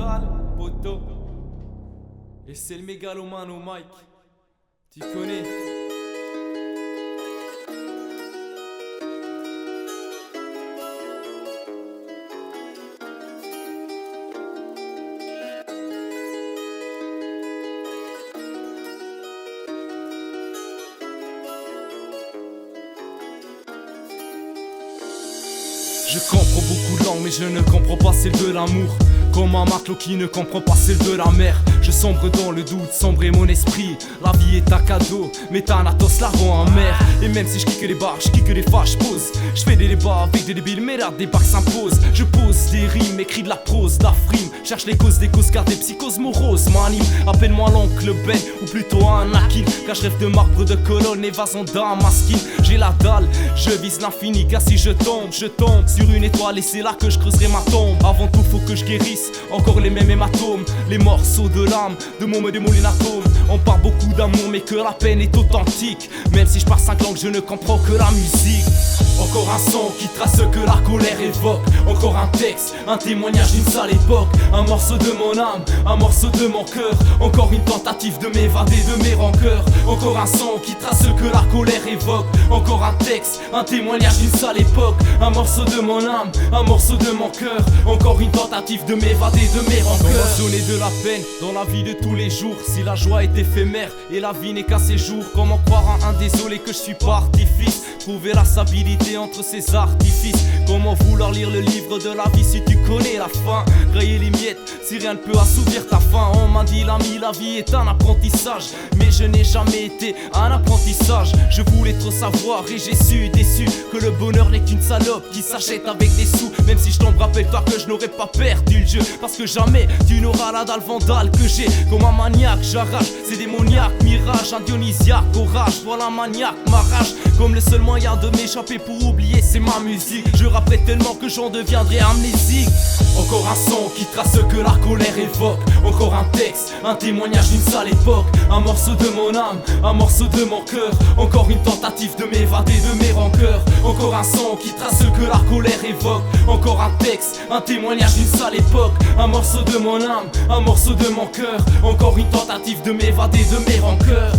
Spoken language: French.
Central, poteau. Et c'est le mégalomane au mic. Tu connais. Je comprends beaucoup de langues mais je ne comprends pas celle de l'amour. Comme un matelot qui ne comprend pas celle de la mer. Je sombre dans le doute, sombre est mon esprit. La vie est un cadeau, mais Thanatos la rend amère. Et même si je kick les barres, je kick les phares, je pose. Je fais des débats avec des débiles, mais là des barres s'imposent. Je pose des rimes, écris de la prose, de la frime. Cherche les causes des causes car des psychoses moroses m'animent. Appelle-moi l'oncle Ben, ou plutôt un Akil. Car je rêve de marbre, de colonne et vason damasquine. J'ai la dalle, je vise l'infini. Car si je tombe sur une étoile et c'est là que je creuserai ma tombe. Avant tout faut que je guérisse encore les mêmes hématomes, les morceaux de l'âme, de mon me démoule l'atome. On parle beaucoup d'amour mais que la peine est authentique. Même si je parle 5 langues je ne comprends que la musique. Encore un son qui trace ce que la colère évoque. Encore un texte, un témoignage d'une sale époque. Un morceau de mon âme, un morceau de mon cœur. Encore une tentative de m'évader de mes rancœurs. Encore un son qui trace ce que la colère évoque. Encore un texte, un témoignage d'une sale époque. Un morceau de mon âme, un morceau de mon cœur. Encore une tentative de m'évader de mes rancœurs. Comment donner de la peine dans la vie de tous les jours. Si la joie est éphémère et la vie n'est qu'un séjour. Comment croire à un désolé que je suis pas artifice. Trouver la stabilité entre ces artifices. Comment vouloir lire le livre de la vie si tu connais la fin. Grailler les miettes si rien ne peut assouvir ta faim. On m'a dit l'ami, la vie est un apprentissage. Mais je n'ai jamais été un apprentissage. Je voulais trop savoir et j'ai su, déçu, que le bonheur n'est qu'une salope qui s'achète avec des sous. Même si je tombe, rappelle-toi que je n'aurais pas perdu le jeu. Parce que jamais tu n'auras la dalle vandale que j'ai. Comme un maniaque j'arrache, c'est démoniaque, mirage, un dionysiaque, orage. Voilà maniaque, ma rage. Comme le seul moyen de m'échapper pour oublier c'est ma musique. Je rappeler tellement que j'en deviendrai amnésique. Encore un son qui trace ce que la colère évoque. Encore un texte, un témoignage d'une sale époque. Un morceau de mon âme, un morceau de mon cœur. Encore une tentative de m'évader de mes rancœurs. Encore un son qui trace ce que la colère évoque. Encore un texte, un témoignage d'une sale époque. Un morceau de mon âme, un morceau de mon cœur. Encore une tentative de m'évader de mes rancœurs.